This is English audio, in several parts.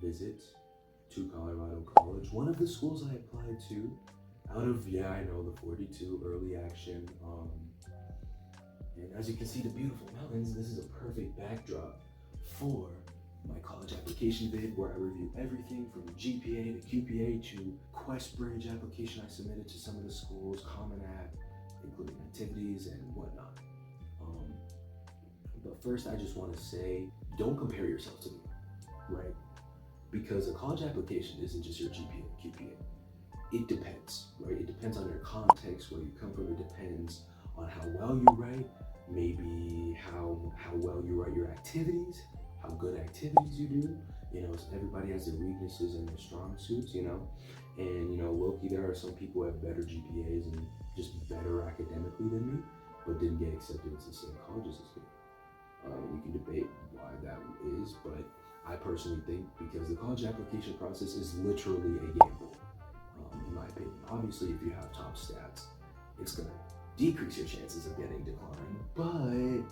visit to Colorado College. One of the schools I applied to out of, yeah, I know, the 42 early action. And as you can see, the beautiful mountains, this is a perfect backdrop for my college application vid, where I review everything from GPA to QPA to QuestBridge application I submitted to some of the schools, Common App, including activities and whatnot. But first, I just want to say, don't compare yourself to me, right? Because a college application isn't just your GPA and QPA. It depends, right? It depends on your context, where you come from. It depends on how well you write, maybe how well you write your activities, how good activities you do. You know, everybody has their weaknesses and their strong suits, you know? And, you know, low-key, there are some people who have better GPAs and just better academically than me, but didn't get accepted into the same colleges as me. We can debate why that is, but I personally think because the college application process is literally a gamble, in my opinion. Obviously, if you have top stats, it's gonna decrease your chances of getting declined, but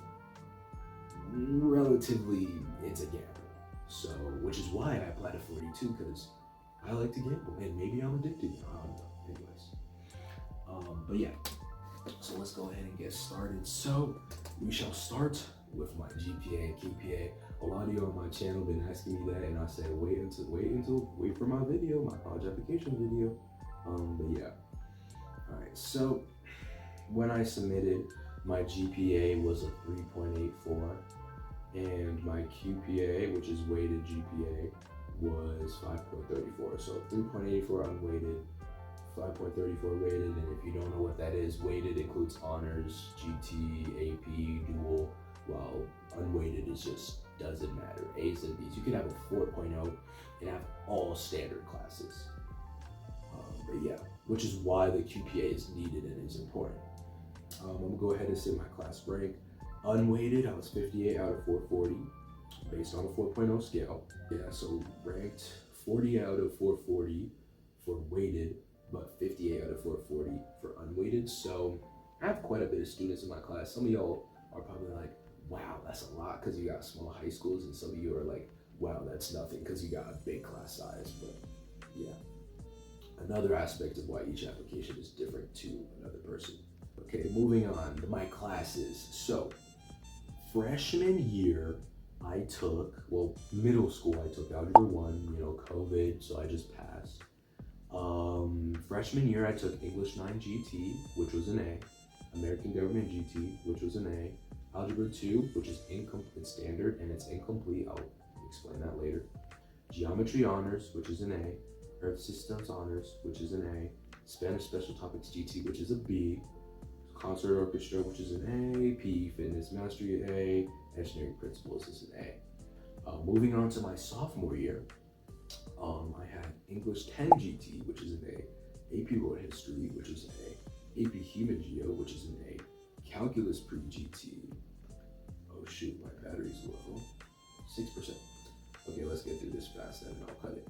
relatively, it's a gamble. So, which is why I applied to 42, because I like to gamble, and maybe I'm addicted, I don't know, anyways. But yeah, so let's go ahead and get started. So, we shall start with my GPA and QPA. A lot of you on my channel been asking me that, and I said wait for my video, my college application video. But yeah. Alright, so when I submitted, my GPA was a 3.84, and my QPA, which is weighted GPA, was 5.34. So 3.84 unweighted, 5.34 weighted, and if you don't know what that is, weighted includes honors, GT, AP, dual, while unweighted is just doesn't matter, A's and B's. You could have a 4.0 and have all standard classes. But yeah, which is why the QPA is needed and is important. I'm gonna go ahead and say my class rank. Unweighted, I was 58 out of 440, based on a 4.0 scale. Yeah, so ranked 40 out of 440 for weighted, but 58 out of 440 for unweighted. So I have quite a bit of students in my class. Some of y'all are probably like, wow, that's a lot because you got small high schools, and some of you are like, wow, that's nothing because you got a big class size. But yeah, another aspect of why each application is different to another person. Okay, moving on to my classes. So freshman year, I took, well, middle school, I took Algebra 1, you know, COVID, so I just passed. Freshman year, I took English 9 GT, which was an A, American Government GT, which was an A, Algebra 2, which is incomplete standard, and it's incomplete, I'll explain that later. Geometry Honors, which is an A, Earth Systems Honors, which is an A, Spanish Special Topics GT, which is a B, Concert Orchestra, which is an A, PE Fitness Mastery A, Engineering Principles is an A. Moving on to my sophomore year, I had English 10 GT, which is an A, AP World History, which is an A, AP Human Geo, which is an A, Calculus Pre-GT, oh shoot, my battery's low, 6%. Okay, let's get through this fast and I'll cut it.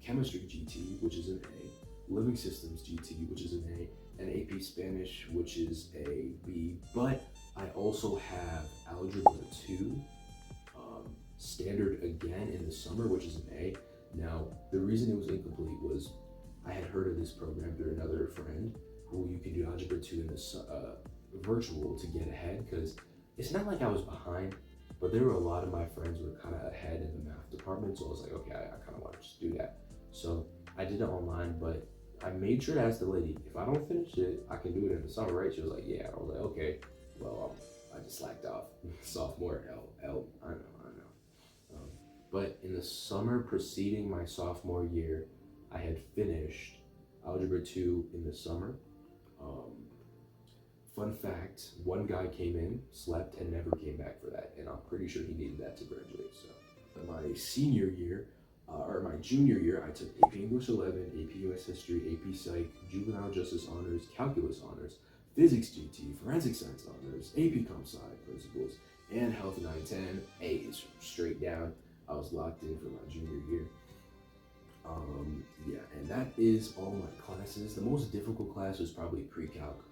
Chemistry GT, which is an A, Living Systems GT, which is an A, and AP Spanish, which is a B, but I also have Algebra 2, standard again in the summer, which is an A. Now, the reason it was incomplete was I had heard of this program through another friend who you can do Algebra 2 in the virtual to get ahead, because it's not like I was behind, but there were a lot of my friends who were kind of ahead in the math department, so I was like, okay, I kind of want to just do that. So I did it online, but I made sure to ask the lady, if I don't finish it, I can do it in the summer, right? She was like, yeah. I was like, okay, well, I just slacked off. Sophomore, I know. But in the summer preceding my sophomore year, I had finished Algebra 2 in the summer. Fun fact, one guy came in, slept, and never came back for that, and I'm pretty sure he needed that to graduate. So my senior year, or my junior year, I took AP English 11, AP US History, AP Psych, Juvenile Justice Honors, Calculus Honors, Physics GT, Forensic Science Honors, AP Comp Sci Principles, and Health 910 A's straight down. I was locked in for my junior year. Yeah, and that is all my classes. The most difficult class was probably pre-calc.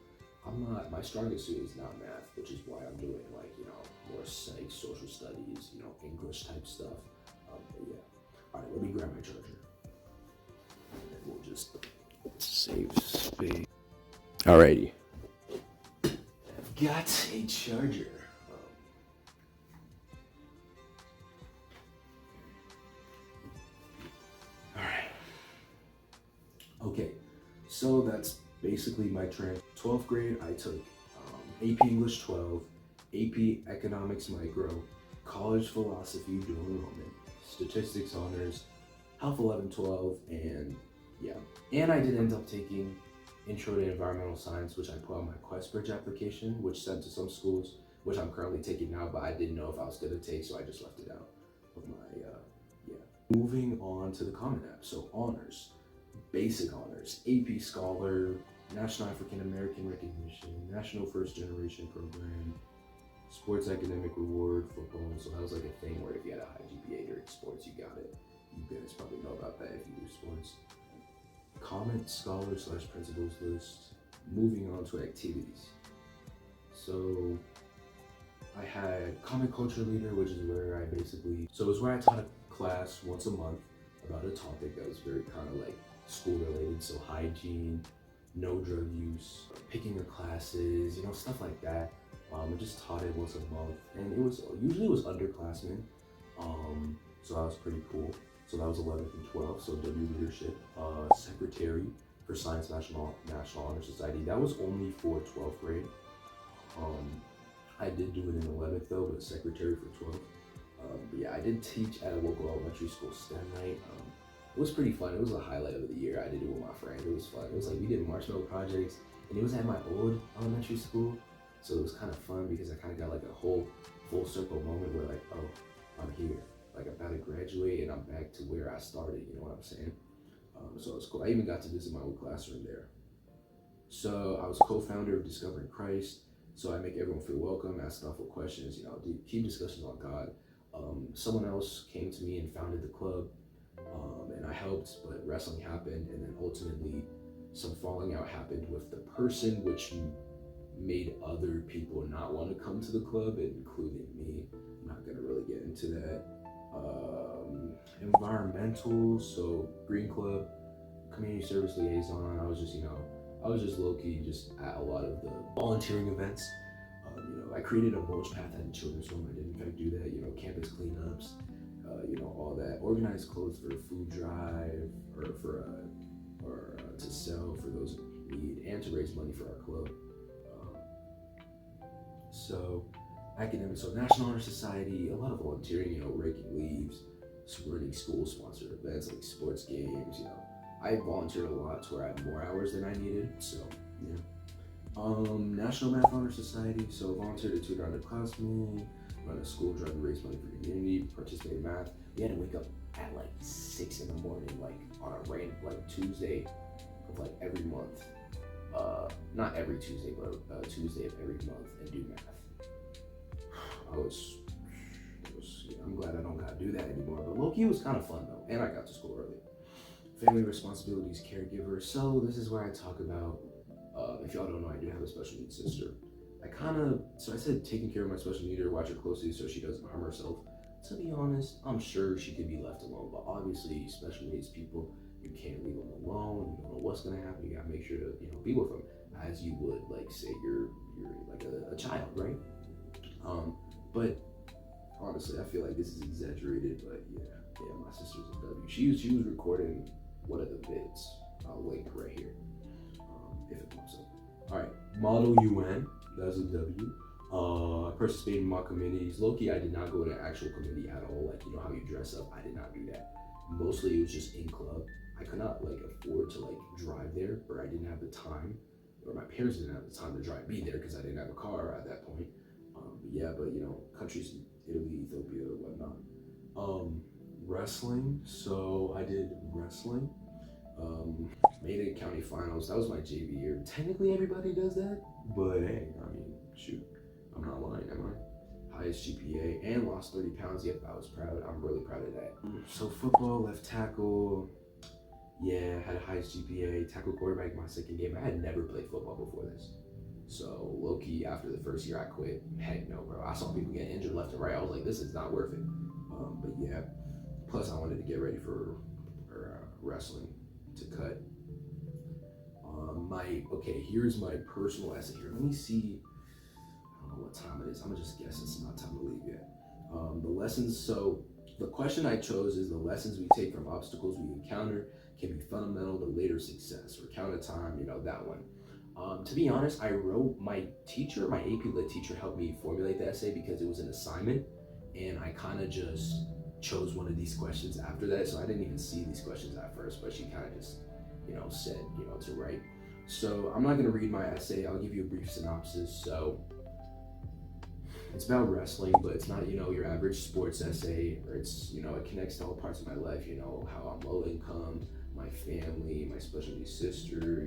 My strongest suit is not math, which is why I'm doing like, you know, more psych, social studies, you know, English type stuff. But yeah. let me grab my charger. And then we'll just save space. Alrighty. I've got a charger. Alright. Okay, so that's basically my trend. 12th grade, I took AP English 12, AP Economics Micro, College Philosophy dual enrollment, Statistics Honors, Health 11, 12, and yeah. And I did end up taking Intro to Environmental Science, which I put on my QUESTBRIDGE application, which sent to some schools, which I'm currently taking now, but I didn't know if I was gonna take, so I just left it out of my, yeah. Moving on to the Common App, so honors, basic honors, AP Scholar, National African American Recognition, National First Generation Program, Sports Academic Reward, football. So that was like a thing where if you had a high GPA during sports, you got it. You guys probably know about that if you do sports. Comment Scholar / Principals List. Moving on to activities. So I had Common Culture Leader, which is where I basically, so it was where I taught a class once a month about a topic that was very kind of like school related. So hygiene, no drug use, picking your classes, you know, stuff like that. I just taught it once a month, and it was usually underclassmen, so that was pretty cool. So that was 11th and 12th. So W leadership, secretary for Science National Honor Society. That was only for 12th grade. I did do it in 11th though, but secretary for 12th. But yeah, I did teach at a local elementary school STEM night. It was pretty fun. It was a highlight of the year. I did it with my friend. It was fun. It was like we did marshmallow projects, and it was at my old elementary school. So it was kind of fun because I kind of got like a whole full circle moment where like, oh, I'm here. Like I'm about to graduate and I'm back to where I started, you know what I'm saying? So it was cool. I even got to visit my old classroom there. So I was co-founder of Discovering Christ. So I make everyone feel welcome, ask thoughtful questions, you know, keep discussions on God. Someone else came to me and founded the club, and I helped, but wrestling happened, and then ultimately some falling out happened with the person, which made other people not want to come to the club, including me. I'm not gonna really get into that. Environmental, so Green Club, community service liaison. I was just low-key just at a lot of the volunteering events. You know, I created a mulch path at the children's home. I did in fact do that. You know, campus cleanups, you know, all that. Organized clothes for a food drive, or to sell for those in need, and to raise money for our club. So academic, so National Honor Society, a lot of volunteering, you know, raking leaves, running school-sponsored events like sports games, you know. I volunteered a lot to where I had more hours than I needed, so yeah. National Math Honor Society, so volunteered to tutor underclassmen, run a school drive to raise money for the community, participate in math. We had to wake up at like 6 in the morning, like on a Tuesday of like every month. Not every Tuesday, but Tuesday of every month, and do math. I'm glad I don't gotta do that anymore, but low-key was kind of fun though, and I got to school early. Family responsibilities, caregiver. So this is where I talk about, if y'all don't know, I do have a special needs sister. I said taking care of my special needer, watch her closely so she doesn't harm herself. To be honest, I'm sure she could be left alone, but obviously special needs people, you can't leave them alone. You don't know what's gonna happen. You gotta make sure to, you know, be with them as you would, like, say you're like a child, right? But honestly, I feel like this is exaggerated, but yeah, my sister's a W. She was recording one of the vids. I'll link right here, if it pops up. All right, Model UN, that's a W. I participated in mock committees. Low-key, I did not go to an actual committee at all. Like, you know how you dress up? I did not do that. Mostly it was just in club. I could not like afford to like drive there, or I didn't have the time, or my parents didn't have the time to drive me there because I didn't have a car at that point. But you know, countries, Italy, Ethiopia, whatnot. Wrestling, so I did wrestling. Made it county finals. That was my JV year. Technically everybody does that, but hey, I mean, shoot, I'm not lying, am I? Highest GPA, and lost 30 pounds. Yep, I was proud. I'm really proud of that. So football, left tackle. Yeah, had a highest GPA. Tackle quarterback my second game. I had never played football before this. So low-key, after the first year I quit. Heck no, bro. I saw people get injured left and right. I was like, this is not worth it. But yeah, Plus, I wanted to get ready for wrestling to cut. Here's my personal essay here. Let me see. I don't know what time it is. I'm gonna just guess it's not time to leave yet. The lessons. So the question I chose is: the lessons we take from obstacles we encounter can be fundamental to later success. Or count of time, that one. To be honest, I wrote, my AP Lit teacher helped me formulate the essay because it was an assignment, and I kind of just chose one of these questions after that. So I didn't even see these questions at first, but she kind of just, said, to write. So I'm not going to read my essay. I'll give you a brief synopsis. So it's about wrestling, but it's not, your average sports essay, or it's, it connects to all parts of my life, how I'm low income, my family, my special needs sister,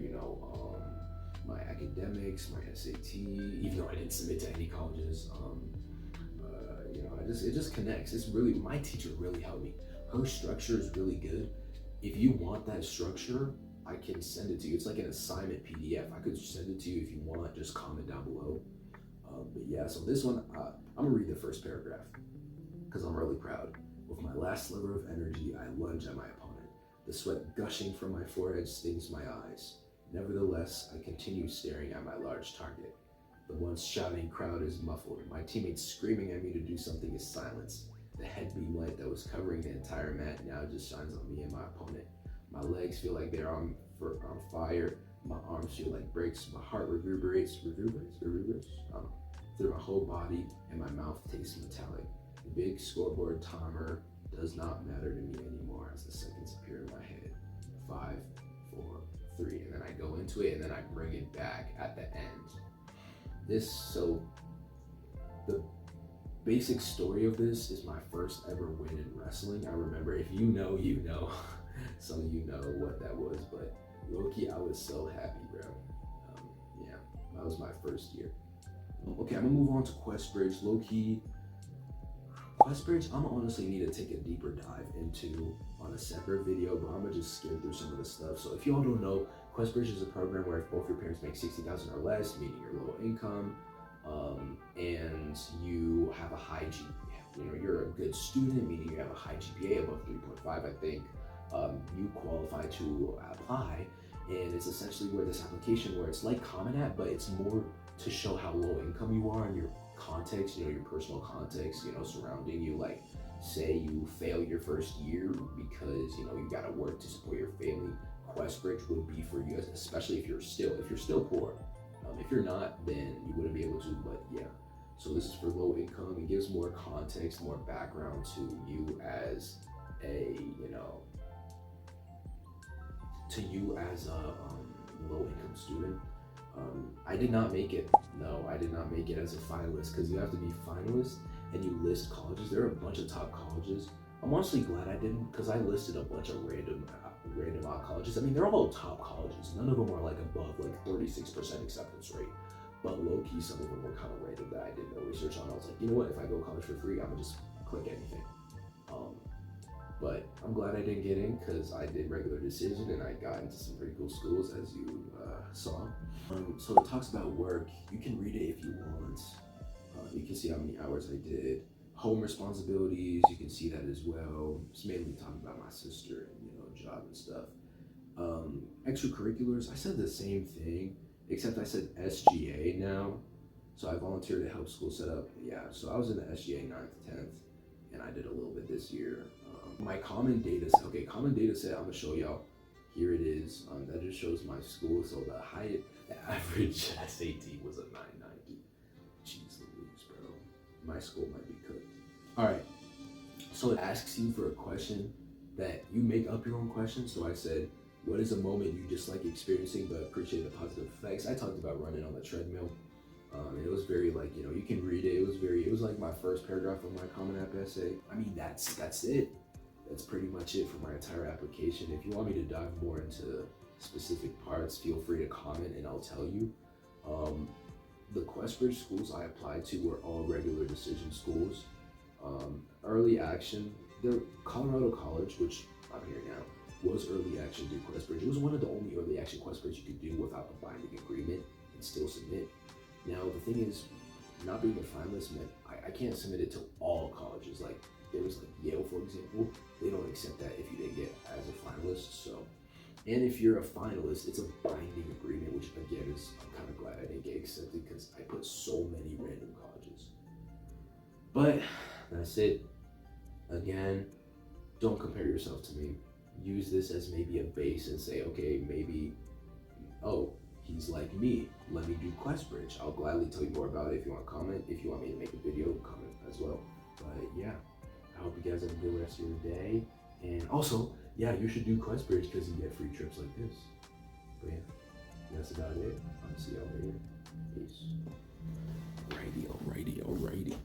my academics, my SAT, even though I didn't submit to any colleges, it just connects. It's really, my teacher really helped me. Her structure is really good. If you want that structure, I can send it to you. It's like an assignment PDF. I could send it to you if you want, just comment down below. But yeah, so this one, I'm gonna read the first paragraph because I'm really proud. With my last sliver of energy, I lunge at my opponent. The sweat gushing from my forehead stings my eyes. Nevertheless, I continue staring at my large target. The once shouting crowd is muffled. My teammates screaming at me to do something is silenced. The head beam light that was covering the entire mat now just shines on me and my opponent. My legs feel like they're on fire. My arms feel like brakes. My heart reverberates through my whole body, and my mouth tastes metallic. The big scoreboard timer does not matter to me anymore as the seconds appear in my head. 5, 4, 3, and then I go into it, and then I bring it back at the end. So the basic story of this is my first ever win in wrestling. I remember, if you know, some of you know what that was, but low-key, I was so happy, bro. Yeah, that was my first year. Okay, I'm gonna move on to QUESTBRIDGE. Low-key, QUESTBRIDGE, I'm gonna honestly need to take a deeper dive into on a separate video, but I'm gonna just skim through some of the stuff. So if y'all don't know, QUESTBRIDGE is a program where if both your parents make $60,000 or less, meaning you're low income, and you have a high GPA, you're a good student, meaning you have a high GPA above 3.5, I think, you qualify to apply. And it's essentially where this application, where it's like Common App, but it's more to show how low income you are in your context, your personal context, surrounding you. Like, say you fail your first year because, you gotta work to support your family. QUESTBRIDGE would be for you, especially if you're still poor. If you're not, then you wouldn't be able to, but yeah. So this is for low income. It gives more context, more background to you as a, low income student. I did not make it. No, I did not make it as a finalist, because you have to be finalist and you list colleges. There are a bunch of top colleges. I'm honestly glad I didn't, because I listed a bunch of random odd colleges. I mean, they're all top colleges. None of them are like above like 36% acceptance rate. But low-key, some of them were kind of random that I did no research on. I was like, you know what? If I go to college for free, I'm gonna just click anything. But I'm glad I didn't get in, because I did regular decision and I got into some pretty cool schools, as you saw. So it talks about work. You can read it if you want. You can see how many hours I did. Home responsibilities, you can see that as well. It's mainly talking about my sister and job and stuff. Extracurriculars, I said the same thing, except I said SGA now. So I volunteered to help school set up. Yeah, so I was in the SGA 9th, 10th, and I did a little bit this year. My common data set, I'm gonna show y'all. Here it is. That just shows my school. So the average SAT was a 990. Jeez Louise, bro. My school might be cooked. All right. So it asks you for a question that you make up your own question. So I said, what is a moment you dislike experiencing but appreciate the positive effects? I talked about running on the treadmill. It was very like, you can read it. It was like my first paragraph of my Common App essay. I mean, that's it. That's pretty much it for my entire application. If you want me to dive more into specific parts, feel free to comment and I'll tell you. The QUESTBRIDGE schools I applied to were all regular decision schools. Early action, Colorado College, which I'm here now, was early action through QUESTBRIDGE. It was one of the only early action QUESTBRIDGE you could do without a binding agreement and still submit. Now, the thing is, not being a finalist meant I can't submit it to all colleges. Like, there was like Yale, for example, they don't accept that if you didn't get as a finalist. So, and if you're a finalist, it's a binding agreement, which again is, I'm kind of glad I didn't get accepted because I put so many random colleges. But that's it. Again, don't compare yourself to me. Use this as maybe a base and say, okay, maybe, oh, he's like me. Let me do QuestBridge. I'll gladly tell you more about it if you want to comment. If you want me to make a video, comment as well. But yeah, I hope you guys have a good rest of your day. And also, yeah, you should do QuestBridge because you get free trips like this. But yeah, that's about it. I'll see y'all later. Peace. Radio.